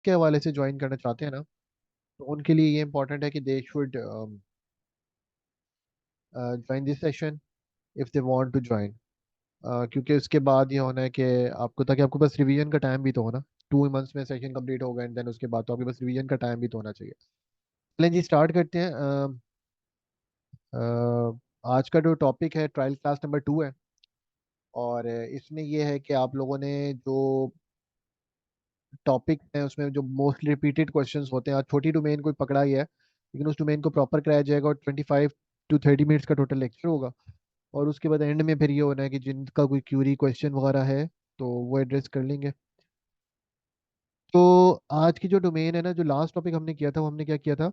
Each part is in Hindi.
के हवाले से ज्वाइन करना चाहते हैं ना, तो उनके लिए ये इंपॉर्टेंट है कि they should join this session if they want to join. क्योंकि उसके बाद ये होना है कि आपको, ताकि आपके पास रिवीजन का टाइम भी तो हो ना। 2 मंथ्स में सेशन कंप्लीट होगा एंड देन उसके बाद तो आपके पास रिवीजन का टाइम भी तो होना चाहिए। चलें जी, स्टार्ट करते हैं। आज का जो टॉपिक है ट्रायल क्लास नंबर 2 है। और इसमें ये है कि आप लोगों ने जो टॉपिक है उसमें जो मोस्ट रिपीटेड क्वेश्चंस होते हैं, आज छोटी डोमेन कोई पकड़ा ही है, लेकिन उस डोमेन को प्रॉपर कराया जाएगा और 25 to 30 मिनट्स का टोटल लेक्चर होगा। और उसके बाद एंड में फिर ये होना है कि जिनका कोई क्यूरी क्वेश्चन वगैरह है तो वो एड्रेस कर लेंगे। तो आज की जो डोमेन है ना, जो लास्ट टॉपिक हमने किया था, वो हमने क्या किया था,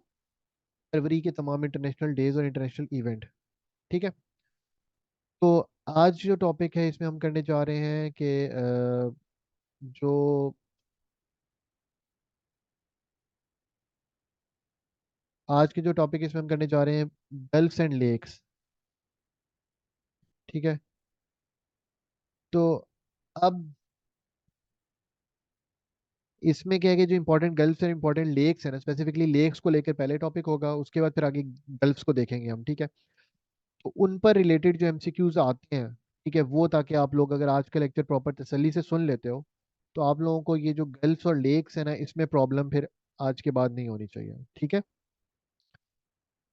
फरवरी के तमाम इंटरनेशनल डेज और इंटरनेशनल इवेंट। ठीक है। तो आज जो टॉपिक है इसमें हम करने जा रहे हैं कि जो आज के जो टॉपिक इसमें हम करने जा रहे हैं, गल्फ्स एंड लेक्स। ठीक है। तो अब इसमें क्या है कि जो इंपॉर्टेंट गल्फ्स और इंपॉर्टेंट लेक्स है ना, स्पेसिफिकली लेक्स को लेकर पहले टॉपिक होगा, उसके बाद फिर आगे गल्फ्स को देखेंगे हम। ठीक है। तो उन पर रिलेटेड जो एमसीक्यूज आते हैं, ठीक है, वो ताकि आप लोग अगर आज का लेक्चर प्रॉपर तसल्ली से सुन लेते हो तो आप लोगों को ये जो गल्फ्स और लेक्स है ना, इसमें प्रॉब्लम फिर आज के बाद नहीं होनी चाहिए। ठीक है।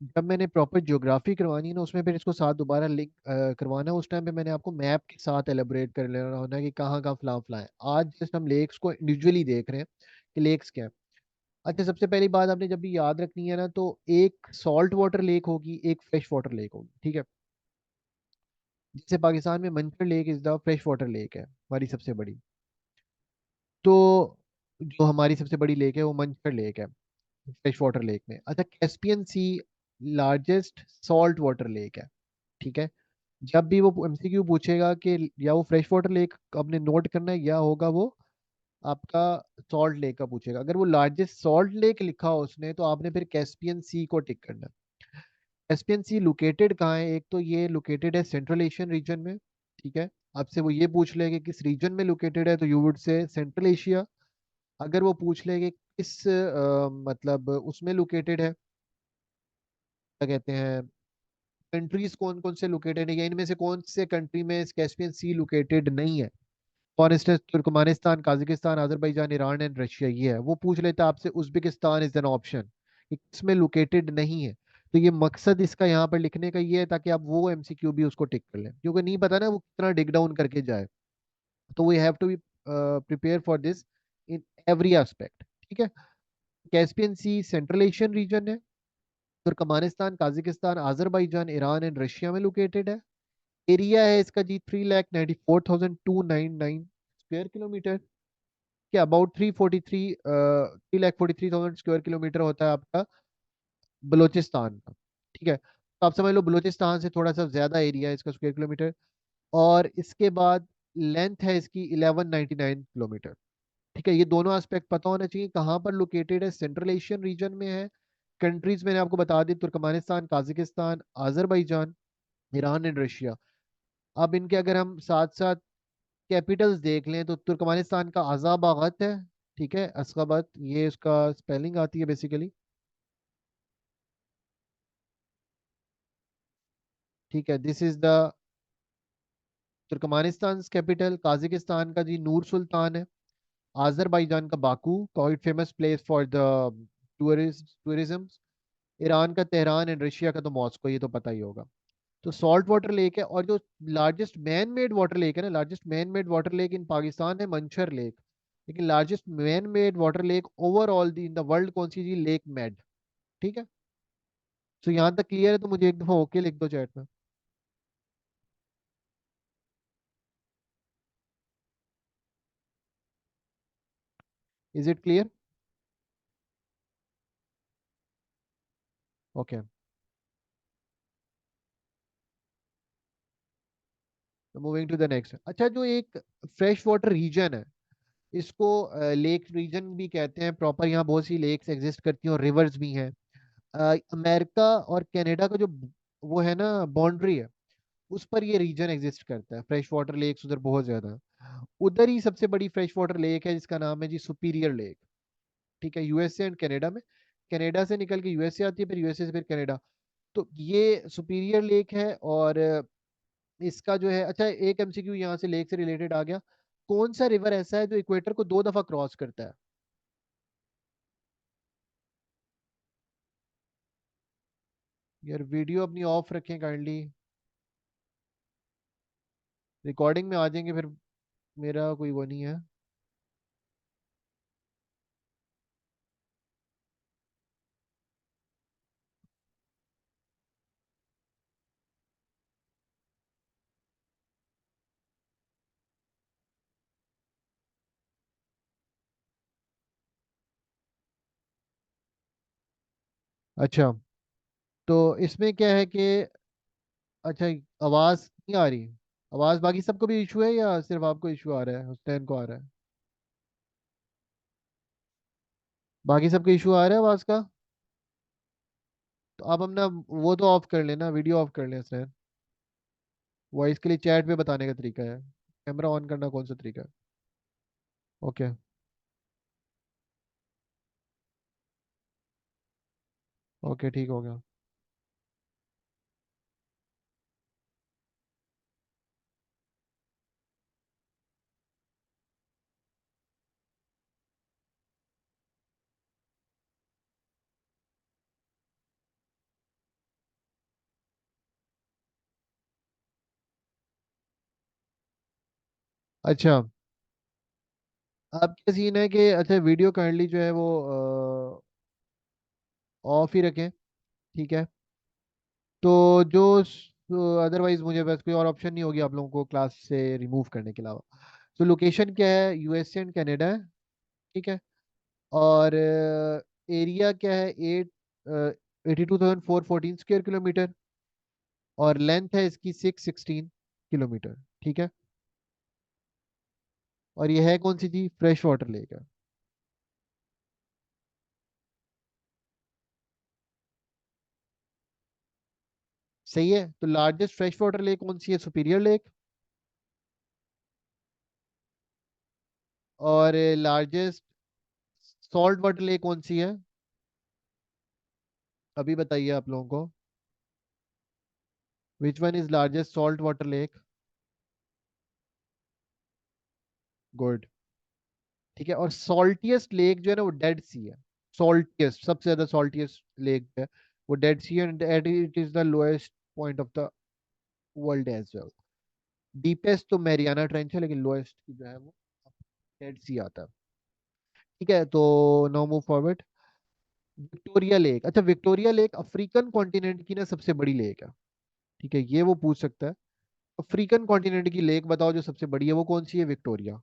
जब मैंने प्रॉपर ज्योग्राफी करवानी है ना, उसमें फिर इसको साथ दोबारा लिंक करवाना है, उस टाइम पे मैंने आपको मैप के साथ एलेबोरेट कर लेना होना है कि कहाँ कहाँ फलां फलां है। आज जस्ट हम लेक्स को इंडिविजुअली देख रहे हैं कि लेक्स क्या है। अच्छा, सबसे पहली बात आपने जब भी याद रखनी है ना, तो एक सॉल्ट वाटर लेक होगी, एक फ्रेश वाटर लेक होगी। ठीक है। जैसे पाकिस्तान में Manchar lake is the fresh water lake है, हमारी सबसे बड़ी। तो जो हमारी सबसे बड़ी लेक है वो मंचर लेक है, फ्रेश वाटर लेक में। अच्छा, कैस्पियन सी लार्जेस्ट सॉल्ट वाटर लेक है। ठीक है। जब भी वो एमसीक्यू पूछेगा कि या वो फ्रेश वाटर लेक आपने नोट करना है, या होगा वो आपका सॉल्ट लेक का पूछेगा। अगर वो लार्जेस्ट सॉल्ट लेक लिखा हो उसने, तो आपने फिर कैस्पियन सी को टिक करना है। कैस्पियन सी लोकेटेड कहाँ है? एक तो ये लोकेटेड है सेंट्रल एशियन रीजन में। ठीक है। आपसे वो ये पूछ ले कि किस रीजन में लोकेटेड है, तो you would say central Asia. अगर वो पूछ ले कि किस मतलब उसमें लोकेटेड है, क्या कहते हैं, कंट्रीज कौन कौन से लोकेटेड है, या इनमें से कौन से कंट्री में कैस्पियन सी लोकेटेड नहीं है, for instance Turkmenistan, Kazakhstan, Azerbaijan, Iran and Russia, ये है। वो पूछ लेता है आपसे उज्बेकिस्तान इज एन ऑप्शन, इसमें लोकेटेड नहीं है। तो ये मकसद इसका यहाँ पर लिखने का ये है ताकि आप वो एमसीक्यू भी उसको टिक कर लें, क्योंकि नहीं पता ना वो कितना डिग डाउन करके जाए। तो we have to be prepare for this in every aspect. ठीक है। Caspian sea central Asian region है, Turkmenistan, Kazakhstan, Azerbaijan, Iran and Russia में लोकेटेड है। एरिया है इसका जी 3,94,299 स्क्वायर किलोमीटर के अबाउट 3,43,000 स्क्वायर किलोमीटर होता है आपका बलोचिस्तान का। ठीक है। तो आप समझ लो बलोचिस्तान से थोड़ा सा ज्यादा एरिया है इसका स्क्वायर किलोमीटर। और इसके बाद लेंथ है इसकी 1199 किलोमीटर। ठीक है। ये दोनों एस्पेक्ट पता होना चाहिए, कहाँ पर लोकेटेड है, सेंट्रल एशियन रीजन में है। कंट्रीज मैंने आपको बता दी, Turkmenistan, Kazakhstan, Azerbaijan, Iran and Russia. अब इनके अगर हम साथ साथ कैपिटल्स देख लें, तो तुर्कमेनिस्तान का अज़ाबागत है। ठीक है, अस्गाबत, ये उसका स्पेलिंग आती है बेसिकली। ठीक है, this is the Turkmenistan capital. Kazakhstan का जी नूर सुल्तान है। अजरबैजान का Baku, quite famous place for the tourism. Iran का तेहरान एंड रशिया का तो मॉस्को, ये तो पता ही होगा। तो सॉल्ट वाटर लेक है। और जो largest man made water lake है ना, largest man made water lake in Pakistan है मंचर लेक। लेकिन largest man made water lake overall in the world कौन सी जी? Lake made. ठीक है। तो यहाँ तक क्लियर है? तो मुझे एक दफा ओके लिख दो चैट में। Is it clear? ओके। तो मूविंग टू द नेक्स्ट। अच्छा, जो एक फ्रेश वाटर रीजन है, इसको लेक रीजन भी कहते हैं प्रॉपर। यहाँ बहुत सी लेक्स एग्जिस्ट करती हैं और रिवर्स भी हैं। अमेरिका और कनाडा का जो वो है ना बाउंड्री है, उस पर ये रीजन एग्जिस्ट करता है। फ्रेश वाटर लेक्स उधर बहुत ज्यादा है। उधर ही सबसे बड़ी फ्रेश वाटर लेक है जिसका नाम है जी सुपीरियर लेक। ठीक है, यूएसए एंड कनाडा में। कनाडा से निकल के यूएसए आती है, फिर यूएसए से फिर कनाडा। तो ये सुपीरियर लेक है। और इसका जो है, अच्छा एक एमसीक्यू यहाँ से लेक से रिलेटेड आ गया। कौन सा रिवर ऐसा है जो इक्वेटर को 2 दफा क्रॉस करता है? यार वीडियो अपनी ऑफ रखें काइंडली, रिकॉर्डिंग में आ जाएंगे फिर, मेरा कोई वो नहीं है। अच्छा, तो इसमें क्या है कि, अच्छा, आवाज नहीं आ रही? आवाज बाकी सबको भी इशू है या सिर्फ आपको इशू आ रहा है, हुसैन को आ रहा है? बाकी सबको इशू आ रहा है आवाज का? तो आप अपना वो तो ऑफ कर लेना, वीडियो ऑफ कर लें सर। वॉइस के लिए चैट पे बताने का तरीका है, कैमरा ऑन करना कौन सा तरीका है? ओके। ओके, ठीक हो गया। अच्छा, अब क्या सीन है कि, अच्छा वीडियो काइंडली जो है वो ऑफ ही रखें, ठीक है। तो जो, अदरवाइज मुझे बस कोई और ऑप्शन नहीं होगी आप लोगों को क्लास से रिमूव करने के अलावा। तो लोकेशन क्या है? यूएसए एंड कनाडा है, ठीक है। और एरिया क्या है? 82,414 स्क्वायर किलोमीटर। और लेंथ है इसकी 616 किलोमीटर, ठीक है। और ये है कौन सी थी? फ्रेश वाटर लेक है। सही है। तो लार्जेस्ट फ्रेश वाटर लेक कौन सी है? Superior lake. और लार्जेस्ट सॉल्ट वाटर लेक कौन सी है? अभी बताइए आप लोगों को, which one is largest salt water lake? Good. ठीक है। और सॉल्टिएस्ट लेक जो है ना वो डेड सी है। सॉल्टिएस्ट, सबसे ज्यादा सॉल्टिएस्ट लेक है वो डेड सी है, and it is the lowest point of the world as well. Deepest तो मैरियाना ट्रेंच है, लेकिन लोएस्ट की जो है वो डेड सी आता है। ठीक है, तो now move forward. Victoria lake, अच्छा विक्टोरिया लेक अफ्रीकन कॉन्टिनेंट की ना सबसे बड़ी लेक है। ठीक है, ये वो पूछ सकता है। अफ्रीकन कॉन्टिनेंट की लेक बताओ जो सबसे बड़ी है, वो कौन सी है? विक्टोरिया।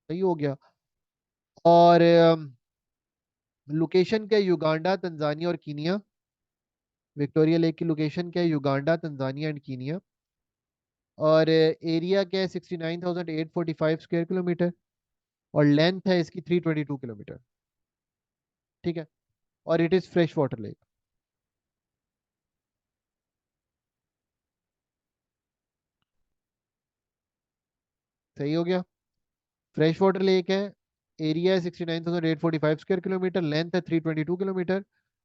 सही हो गया। और लोकेशन क्या है? युगांडा, तंजानिया और कीनिया। विक्टोरिया लेक की लोकेशन क्या है? Uganda, Tanzania and Kenya. और एरिया क्या है? 69,845 स्क्वायर किलोमीटर। और लेंथ है इसकी 322 किलोमीटर। ठीक है। और it is fresh water lake. सही हो गया। फ्रेश वाटर लेक है, एरिया है 69,845 स्क्वायर किलोमीटर, लेंथ है 322 किलोमीटर।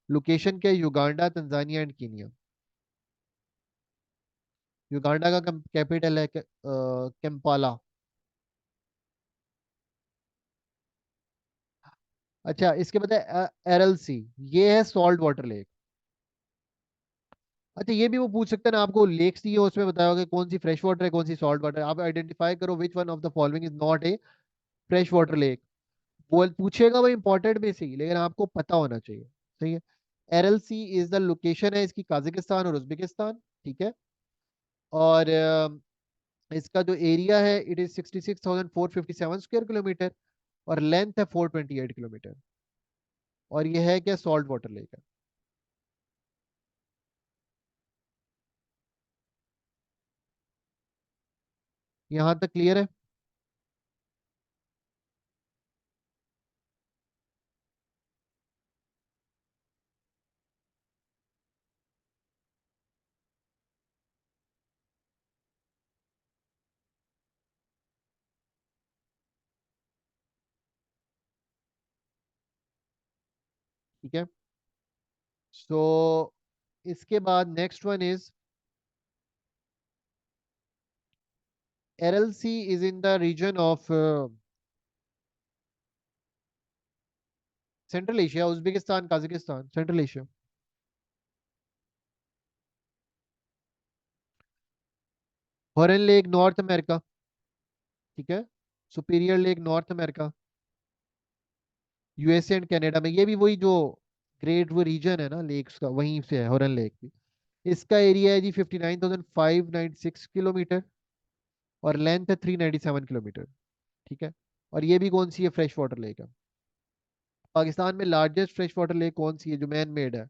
लोकेशन क्या है? Uganda, Tanzania and Kenya. Uganda का कैपिटल है कैंपाला। अच्छा, इसके बाद है एरलसी। ये है सॉल्ट वाटर लेक। अच्छा, ये भी वो पूछ सकते हैं ना आपको, लेक्स दी है उसमें बताया होगा कौन सी फ्रेश वाटर है कौन सी सॉल्ट वाटर है, आप आइडेंटिफाई करो which one of the following is not a fresh water lake. वो पूछेगा वो इंपॉर्टेंट में से ही, लेकिन आपको पता होना चाहिए। सही है। एरलसी इज द लोकेशन है इसकी काजाकिस्तान और उज्बेकिस्तान, ठीक है। और इसका जो एरिया है इट इज 66,457 स्क्वायर किलोमीटर। और लेंथ है 428 किलोमीटर। और ये है क्या? सॉल्ट वाटर लेक है। यहाँ तक क्लियर है? ठीक है। सो इसके बाद next one is Aral Sea is in the region of Central Asia, Uzbekistan, Kazakhstan, Central Asia. Huron lake North America. ठीक है। Superior lake North America, USA and Canada में। ये भी वही जो ग्रेट वो रीजन है ना लेक्स का, वहीं से है हॉर्न लेक भी। इसका एरिया है जी 59,596 किलोमीटर और लेंथ है 397 किलोमीटर। ठीक है। और ये भी कौन सी है, फ्रेश वाटर लेक है। पाकिस्तान में लार्जेस्ट फ्रेश वाटर लेक कौन सी है जो मैन मेड है।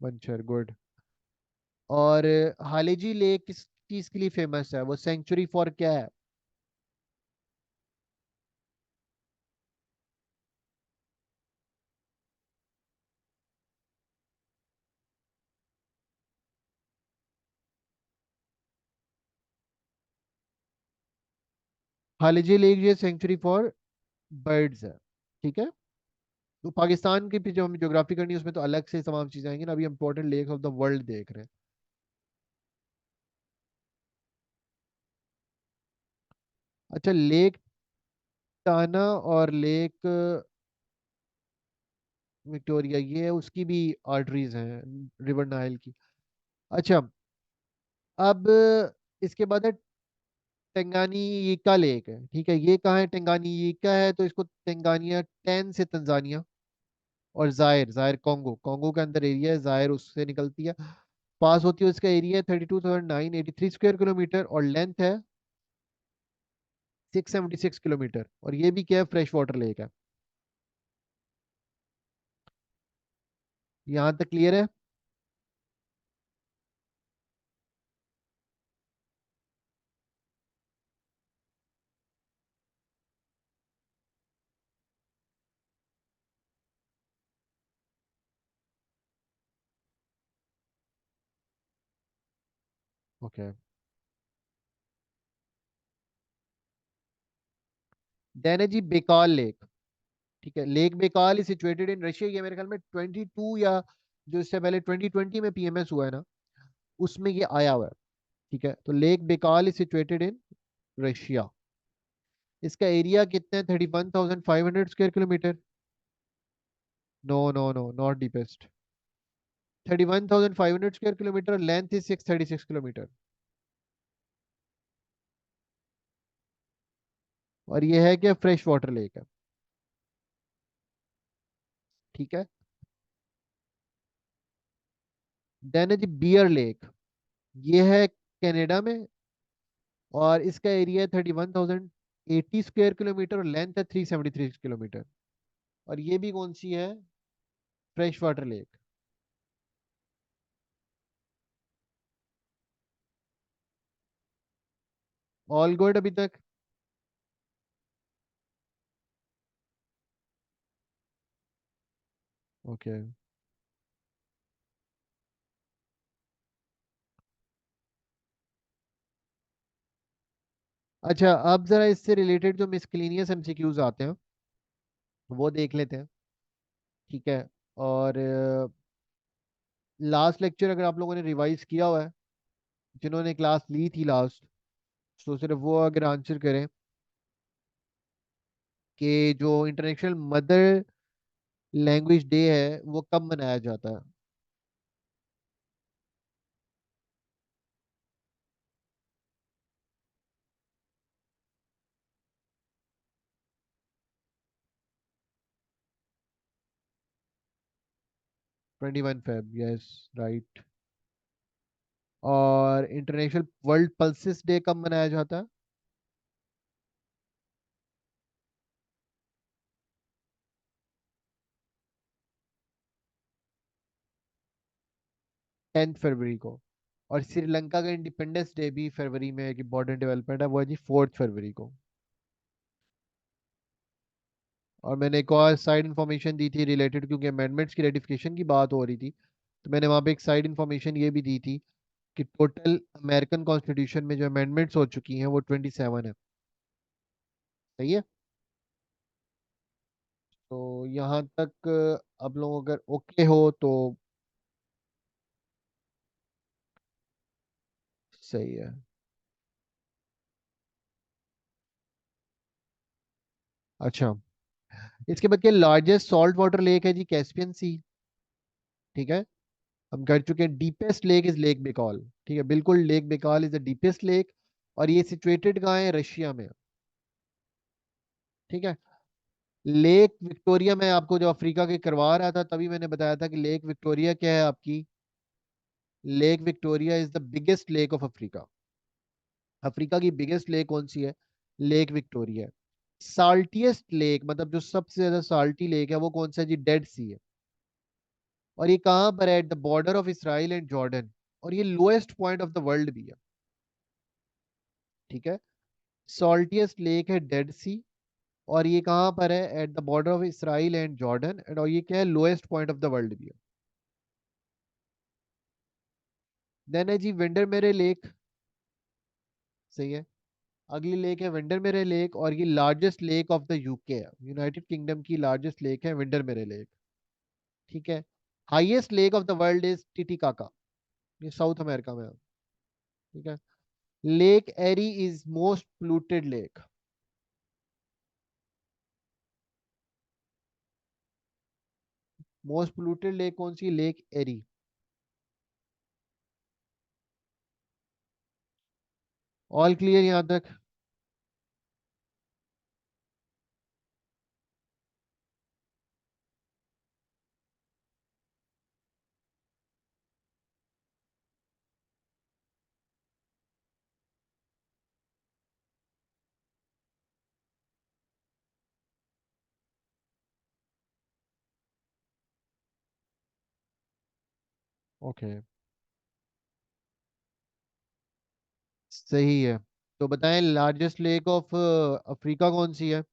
मंचर, गुड। और हालेजी लेक किस चीज के लिए फेमस है, वो सेंचुरी फॉर क्या है। हालेजी लेक ये सेंचुरी फॉर बर्ड्स है। ठीक है। तो पाकिस्तान की भी जो हम ज्योग्राफी करनी है उसमें तो अलग से तमाम चीजें आएंगी ना, अभी important lake of the world देख रहे हैं। अच्छा, लेक टाना और लेक विक्टोरिया, ये उसकी भी आर्टरीज हैं, रिवर नाइल की। अच्छा, अब इसके बाद है टेंगानीका लेक है। ठीक है, ये कहाँ है, टेंगानीका है, तो इसको टेंगानिया, टेन से तंजानिया, और जायर, जायर कॉन्गो, कॉन्गो के अंदर एरिया है, जायर उससे निकलती है, पास होती है। उसका एरिया है 32,983 स्क्वायर किलोमीटर और लेंथ है 676 किलोमीटर। और ये भी क्या है, फ्रेश वाटर लेक है। यहाँ तक क्लियर है। ओके। देन है जी बेकाल लेक। ठीक है, lake Baikal is situated in Russia. ये मेरे ख्याल में 22 या जो इससे पहले 2020 में पीएमएस हुआ है ना, उसमें ये आया हुआ है। ठीक है, तो lake Baikal is situated in Russia. इसका एरिया कितना है, 31,500 square kilometer. No no no, not deepest. 31,500 square kilometer, length is 636 किलोमीटर। और ये है क्या, फ्रेश वाटर लेक है। ठीक है। देन है जी बियर लेक। ये है कनाडा में और इसका एरिया 31,080 स्क्वायर किलोमीटर और लेंथ है 373 किलोमीटर। और ये भी कौन सी है, fresh water lake. All good अभी तक। ओके। अच्छा, अब जरा इससे रिलेटेड जो मिसक्लेनियस एमसीक्यूज आते हैं वो देख लेते हैं। ठीक है। और लास्ट लेक्चर अगर आप लोगों ने रिवाइज किया हुआ है, जिन्होंने क्लास ली थी लास्ट, तो सिर्फ वो अगर आंसर करें कि जो इंटरनेशनल मदर लैंग्वेज डे है वो कब मनाया जाता है। 21 फेब, यस, राइट। और इंटरनेशनल वर्ल्ड पल्सिस डे कब मनाया जाता है। 10 फरवरी को। और श्रीलंका का इंडिपेंडेंस डे भी फरवरी में एक इम्पोर्टेंट डेवलपमेंट है, वो है जी 4 फरवरी को। और मैंने एक और साइड इन्फॉर्मेशन दी थी रिलेटेड, क्योंकि अमेंडमेंट्स की रेटिफिकेशन की बात हो रही थी, तो मैंने वहाँ पे एक साइड इन्फॉर्मेशन ये भी दी थी कि टोटल अमेरिकन कॉन्स्टिट्यूशन में जो अमेंडमेंट्स हो चुकी हैं वो 27 है। सही है। तो यहाँ तक आप लोग अगर ओके हो तो सही है। अच्छा, इसके बाद क्या लार्जेस्ट सॉल्ट वाटर लेक है जी? कैस्पियन सी। ठीक है। हम कर चुके हैं deepest lake is lake Baikal. ठीक है, बिल्कुल lake Baikal is the deepest lake. और ये सिचुएटेड कहाँ है? रशिया में। ठीक है। लेक विक्टोरिया में आपको जो अफ्रीका के करवा रहा था तभी मैंने बताया था कि लेक विक्टोरिया क्या है आपकी। Lake Victoria is the biggest lake of Africa. Africa की बिगेस्ट लेक कौन सी है? Lake Victoria. साल्टीएस्ट लेक मतलब जो सबसे ज्यादा साल्टी लेक है वो कौन सा है जी? डेड सी है। और ये कहाँ पर है? At the border of Israel and Jordan. और ये lowest point of the world भी है। ठीक है। सॉल्टिएस्ट लेक है डेड सी। और ये कहाँ पर है? At the border of Israel and Jordan and और ये क्या है? Lowest point of the world भी है। देन है जी विंडर मेरे लेक। सही है। अगली लेक है विंडर मेरे लेक और ये largest lake of the UK है। यूनाइटेड किंगडम की लार्जेस्ट लेक है विंडर मेरे लेक। ठीक है। Highest lake of the world is Titicaca. ये साउथ अमेरिका में है। ठीक है। Lake Erie is most polluted lake. Most polluted lake कौन सी? Lake Erie. ऑल क्लियर यहां तक? ओके, सही है। तो बताएं लार्जेस्ट लेक ऑफ अफ्रीका कौन सी है?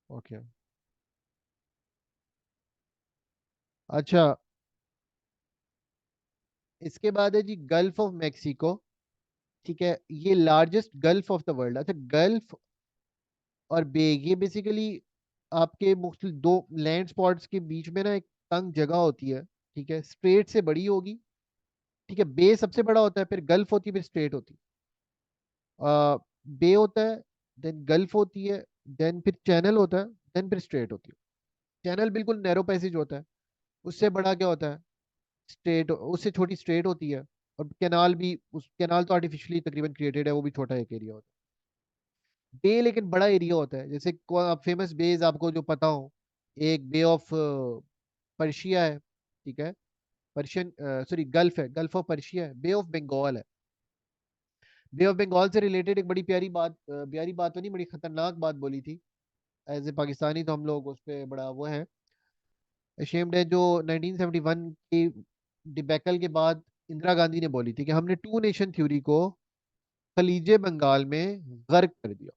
ओके। अच्छा, इसके बाद है जी गल्फ ऑफ मैक्सिको। ठीक है, ये largest gulf of the world. अच्छा, गल्फ और बे ये बेसिकली आपके मुख्तलिफ दो लैंड स्पॉट्स के बीच में ना एक तंग जगह होती है। ठीक है, स्ट्रेट से बड़ी होगी। ठीक है, बे सबसे बड़ा होता है, फिर गल्फ होती है, फिर स्ट्रेट होती है। बे होता है, देन गल्फ होती है, देन फिर चैनल होता है, देन फिर स्ट्रेट होती है। चैनल बिल्कुल नैरो पैसेज होता है। उससे बड़ा क्या होता है? स्ट्रेट। उससे छोटी स्ट्रेट होती है। और कैनाल भी, उस कैनाल तो आर्टिफिशियली तकरीबन क्रिएटेड है, वो भी छोटा एक एरिया होता है। बे लेकिन बड़ा एरिया होता है। जैसे फेमस बेज आपको जो पता हो, एक बे ऑफ पर्शिया है। ठीक है। पर्शियन, सॉरी, गल्फ है, गल्फ ऑफ पर्शिया है, बे ऑफ बंगाल है। बे ऑफ बंगाल से रिलेटेड एक बड़ी प्यारी बात, प्यारी बात तो नहीं, बड़ी खतरनाक बात बोली थी। एज ए पाकिस्तानी तो हम लोग उस पर बड़ा वो है, अशेम्ड है, जो 1971 की डिबेकल के बाद इंदिरा गांधी ने बोली थी कि हमने टू नेशन थ्योरी को खलीजे बंगाल में गर्क कर दिया।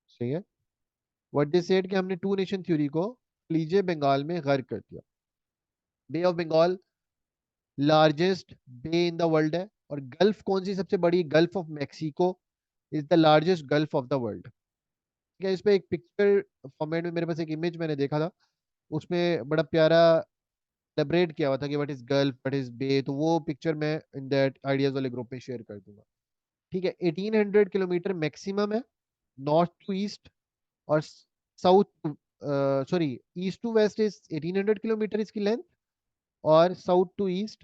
सही है। व्हाट दे सेड कि हमने टू नेशन थ्योरी को खलीजे बंगाल में गर्क कर दिया। Bay of Bengal largest bay in the world है। और गल्फ कौन सी सबसे बड़ी? Gulf of Mexico is the largest gulf of the world. ठीक है, इस पे एक पिक्चर फॉर्मेट में मेरे पास एक इमेज मैंने देखा था, उसमें बड़ा प्यारा सेलिब्रेट किया हुआ था कि what is gulf, what is bay. तो वो पिक्चर मैं इन दैट आइडियाज वाले ग्रुप में शेयर कर दूंगा। ठीक है, 1800 किलोमीटर मैक्सिमम है, नॉर्थ टू ईस्ट। और south, sorry, east to west is 1800 kilometre इसकी लेंथ। और south to east,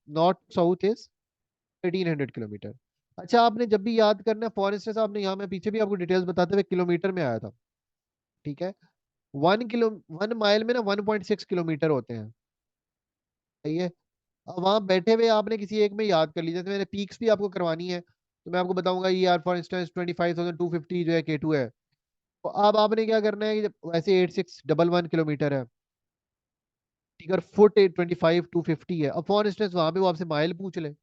north south is 1800 kilometre. अच्छा, आपने जब भी याद करना फॉर इंस्टेंस, आपने यहाँ मैं पीछे भी आपको डिटेल्स बताते हुए किलोमीटर में आया था। ठीक है। 1 माइल में ना 1.6 किलोमीटर होते हैं। सही है। अब वहां बैठे हुए आपने किसी एक में याद कर लीजिए। जैसे मैंने पीक्स भी आपको करवानी है तो मैं आपको बताऊंगा ये यार, फॉर इंस्टेंस 25,250 जो है K2 है। तो अब आपने क्या करना है कि जब वैसे 8611 किलोमीटर है। ठीक है, फुट 25 to 50 है। अब फॉर इंस्टेंस वहां पे वो आपसे माइल पूछ ले,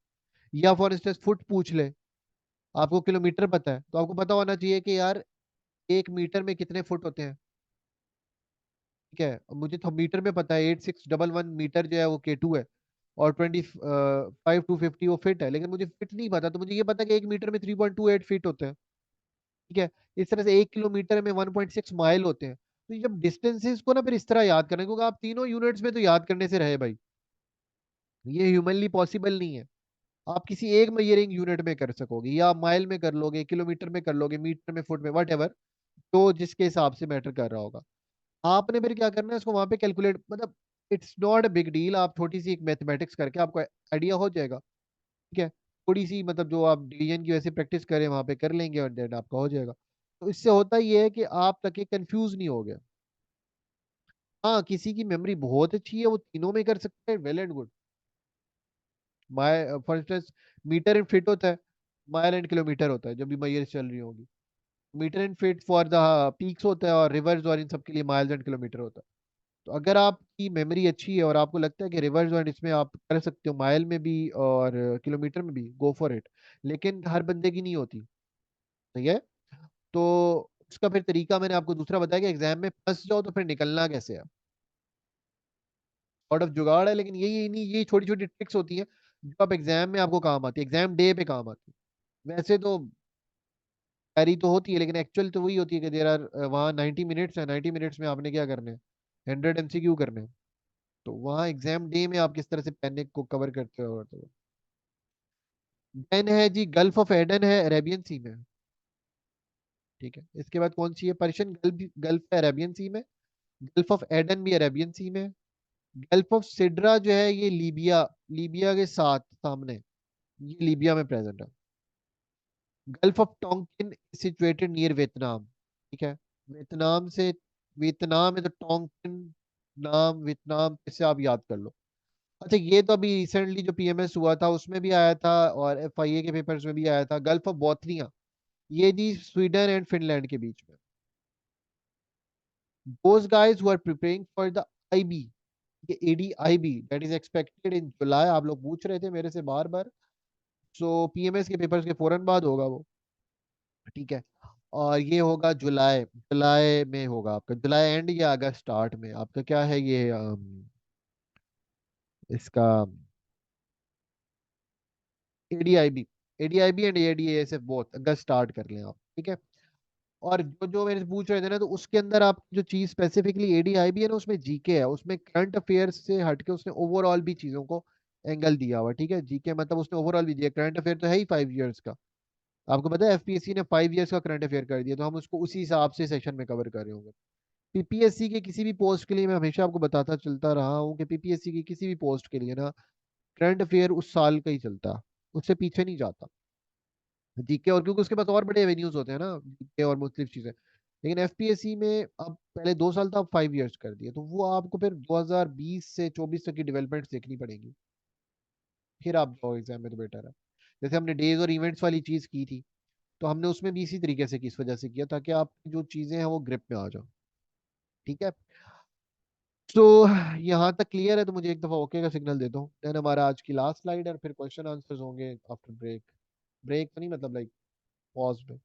या फॉर इंस्टेंस फुट पूछ ले, आपको किलोमीटर पता है, तो आपको पता होना चाहिए कि यार 1 मीटर में कितने फुट होते हैं। ठीक है, अब मुझे तो मीटर में पता है 8611 मीटर जो है वो K2 है, और 25 to 50 वो फिट है, लेकिन मुझे फिट नहीं पता, तो मुझे ये पता है कि 1 मीटर में 3.28 फीट होते हैं। ठीक है, इस तरह से 1 किलोमीटर में 1.6 माइल होते हैं। तो ये जब डिस्टेंसेस को ना फिर इस तरह याद करना, क्योंकि आप तीनों यूनिट्स में तो याद करने से रहे भाई, ये ह्यूमनली पॉसिबल नहीं है। आप किसी एक मेजरिंग यूनिट में कर सकोगे, या आप माइल में कर लोगे, किलोमीटर में कर लोगे, मीटर में, फुट में, वट एवर, तो जिसके हिसाब से मैटर कर रहा होगा। आपने फिर क्या करना है, इसको वहां पे कैलकुलेट, मतलब it's not a big deal, आप थोड़ी सी एक मैथमेटिक्स करके आपको आइडिया हो जाएगा। ठीक है, थोड़ी सी मतलब जो आप डिवीजन की वैसे प्रैक्टिस करें वहां पे कर लेंगे, और देन आपका हो जाएगा। तो इससे होता ये है कि आप तक कंफ्यूज नहीं हो गया। हाँ, किसी की मेमोरी बहुत अच्छी है, वो तीनों में कर सकते हैं, well and good. My for instance, metre and feet होता है, माइल एंड किलोमीटर होता है जब भी मैयर चल रही होगी। Metre and feet for the peaks होता है, और रिवर्स और इन सब के लिए माइल्स एंड किलोमीटर होता है। तो अगर आपकी मेमोरी अच्छी है और आपको लगता है कि रिवर्स और इसमें आप कर सकते हो, माइल में भी और किलोमीटर में भी, गो फॉर इट। लेकिन हर बंदे की नहीं होती। ठीक है, तो उसका फिर तरीका मैंने आपको दूसरा बताया कि एग्जाम में फंस जाओ तो फिर निकलना कैसे है। सॉर्ट ऑफ जुगाड़ है, लेकिन यही नहीं, ये छोटी छोटी ट्रिक्स होती हैं जो आप एग्जाम में आपको काम आती है, एग्जाम डे पे काम आती है। वैसे तो तैयारी तो होती है, लेकिन एक्चुअल तो वही होती है कि देर आर वहाँ 90 मिनट्स है, 90 मिनट्स में आपने क्या करने हैं, 100 MCQ करने हैं। तो वहाँ एग्जाम डे में आप किस तरह से पैनिक को कवर करते हो। देन है जी गल्फ ऑफ एडन है अरेबियन सी में। ठीक है, इसके बाद कौन सी है, पर्शियन गल्फ, गल्फ है अरेबियन सी में। गल्फ ऑफ एडन भी अरेबियन सी में। गल्फ ऑफ सिड्रा जो है ये लीबिया, लीबिया के साथ सामने, ये लीबिया में प्रेजेंट है। Gulf of Tonkin situated near Vietnam. ठीक है, वियतनाम से, वियतनाम है तो टोंकिन नाम वियतनाम से आप याद कर लो। अच्छा, ये तो अभी रिसेंटली जो पीएमएस हुआ था उसमें भी आया था, और एफआईए के पेपर्स में भी आया था, गल्फ ऑफ बोथनिया, ये जी स्वीडन एंड फिनलैंड के बीच में। those guys who are preparing for the IB, ये ADIB that is expected in July, आप लोग पूछ रहे थे मेरे से बार बार। सो पीएमएस के पेपर्स के फौरन बाद होगा वो। ठीक है, और ये होगा जुलाई, जुलाई में होगा आपका, जुलाई एंड या अगस्त स्टार्ट में आपका क्या है ये इसका एडीआईबी, एडीआईबी एंड एडीएसएफ बोथ अगस्त स्टार्ट कर लें आप। ठीक है, और जो जो मेरे से पूछ रहे थे ना, तो उसके अंदर आप जो चीज स्पेसिफिकली एडीआईबी है ना, उसमें जीके है, उसमें करंट अफेयर्स से हटके उसने ओवरऑल भी चीजों को एंगल दिया हुआ। ठीक है, जीके मतलब उसने ओवरऑल भी दिया, करंट अफेयर तो है ही 5 इयर्स का। आपको पता है एफपीएससी ने 5 इयर्स का करंट अफेयर कर दिया, तो हम उसको उसी हिसाब से सेशन में कवर कर रहे होंगे। पीपीएससी के किसी भी पोस्ट के लिए मैं हमेशा आपको बताता चलता रहा हूँ कि पीपीएससी की किसी भी पोस्ट के लिए ना, करंट अफेयर उस साल का ही चलता है, उससे पीछे नहीं जाता। जीके, और क्योंकि उसके पास और बड़े एवेन्यूज होते हैं ना, जीके और मुख्तलिफ चीजें। लेकिन एफपीएससी में अब पहले 2 साल था, अब 5 इयर्स कर दिए, तो वो आपको फिर 2020 से 24 तक की डेवलपमेंट देखनी पड़ेगी, फिर आप जाओ एग्जाम में तो बेटर है। जैसे हमने डेज और इवेंट्स वाली चीज की थी, तो हमने उसमें भी इसी तरीके से की, इस वजह से किया ताकि आप जो चीजें हैं वो ग्रिप में आ जाओ। ठीक है, तो यहाँ तक क्लियर है, तो मुझे एक दफा ओके का सिग्नल दे दो, देन हमारा आज की लास्ट स्लाइड, और फिर क्वेश्चन आंसर्स होंगे आफ्टर ब्रेक। ब्रेक तो नहीं, मतलब लाइक पॉज में।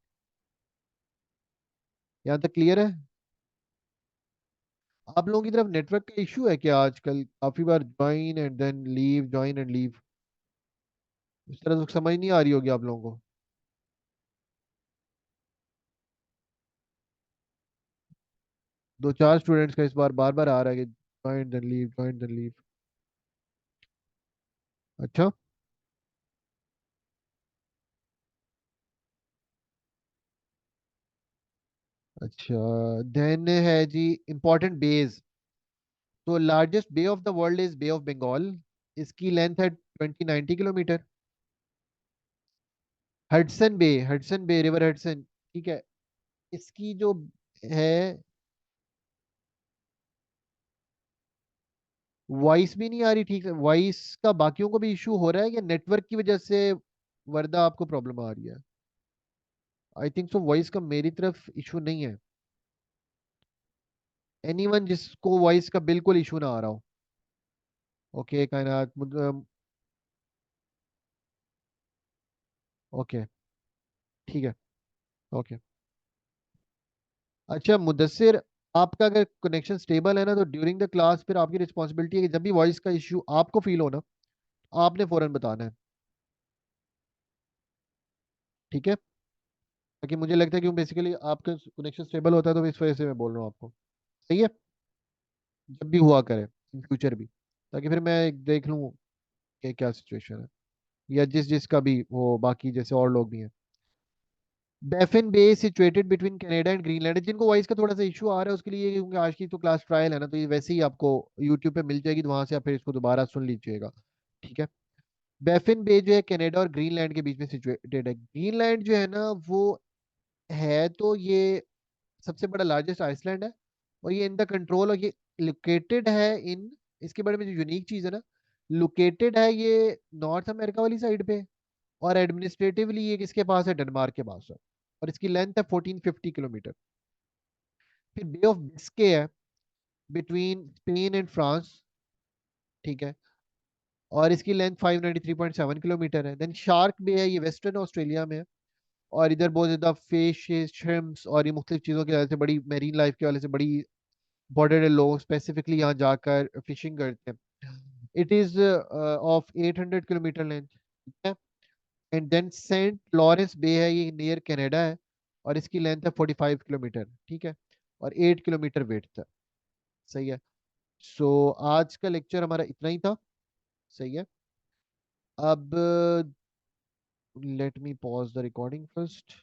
यहाँ तक क्लियर है? आप लोगों की तरफ नेटवर्क का इशू है क्या आजकल, काफी बार join and then leave, join and leave, इस तरह से समझ नहीं आ रही होगी आप लोगों को। 2 4 स्टूडेंट्स का इस बार बार बार आ रहा है कि join then leave, join then leave. अच्छा, अच्छा, देन है जी इंपॉर्टेंट बेज। तो largest bay of the world is Bay of Bengal, इसकी लेंथ है 2090 kilometre. Hudson Bay, Hudson Bay river Hudson, ठीक है, इसकी जो है, वॉइस भी नहीं आ रही ठीक से, वॉइस का बाकियों को भी इशू हो रहा है या नेटवर्क की वजह से वरदा आपको प्रॉब्लम आ रही है? आई थिंक सो वॉइस का मेरी तरफ इशू नहीं है। एनीवन जिसको वॉइस का बिल्कुल इशू ना आ रहा हो। ओके कायनात ओके ठीक है। ओके। अच्छा मुदस्सिर, आपका अगर कनेक्शन स्टेबल है ना तो ड्यूरिंग द क्लास फिर आपकी रिस्पॉन्सिबिलिटी है कि जब भी वॉइस का इश्यू आपको फील हो ना, आपने फौरन बताना है। ठीक है। ताकि मुझे लगता है कि बेसिकली आपका कनेक्शन स्टेबल होता है तो इस वजह से मैं बोल रहा हूँ आपको। सही है। जब भी हुआ करे इन फ्यूचर भी, ताकि फिर मैं देख लूँ कि क्या सिचुएशन है, या जिस जिसका भी वो बाकी जैसे और लोग भी हैं। Baffin Bay situated between Canada and Greenland, जिनको वॉइस का थोड़ा सा इशू आ रहा है उसके लिए, क्योंकि आज की तो क्लास ट्रायल है ना, तो ये वैसे ही आपको यूट्यूब पे मिल जाएगी, तो वहां से आप फिर इसको दोबारा सुन लीजिएगा। ठीक है। बैफिन बे जो है कनाडा और ग्रीनलैंड के बीच में सिचुएटेड है। ग्रीनलैंड जो है ना वो है तो ये सबसे बड़ा लार्जेस्ट आइसलैंड है, और ये इन द कंट्रोल, और ये लोकेटेड है इन, इसके बारे में जो यूनिक चीज है ना, लोकेटेड है ये नॉर्थ अमेरिका वाली साइड पे, और एडमिनिस्ट्रेटिवली ये किसके पास है, डेनमार्क के पास है, और इसकी लेंथ है 1450 किलोमीटर। फिर बे ऑफ बिस्के है बिटवीन स्पेन एंड फ्रांस। ठीक है। और इसकी लेंथ 593.7 किलोमीटर है। देन शार्क बे है, ये वेस्टर्न ऑस्ट्रेलिया में है, और इधर बहुत ज्यादा फिश, श्रिम्प्स और ये मुख्तलिफ चीज़ों की वजह से, बड़ी मेरीन लाइफ की वजह से बड़ी इंपॉर्टेंट है, लोग स्पेसिफिकली यहाँ जाकर फिशिंग करते हैं। It is of 800 kilometre length. ठीक है। एंड देन सेंट लॉरेंस बे है, ये नियर कनाडा है, और इसकी लेंथ है 45 किलोमीटर। ठीक है। और 8 किलोमीटर वेट है। सही है। सो आज का लेक्चर हमारा इतना ही था। सही है। अब let me pause the recording first.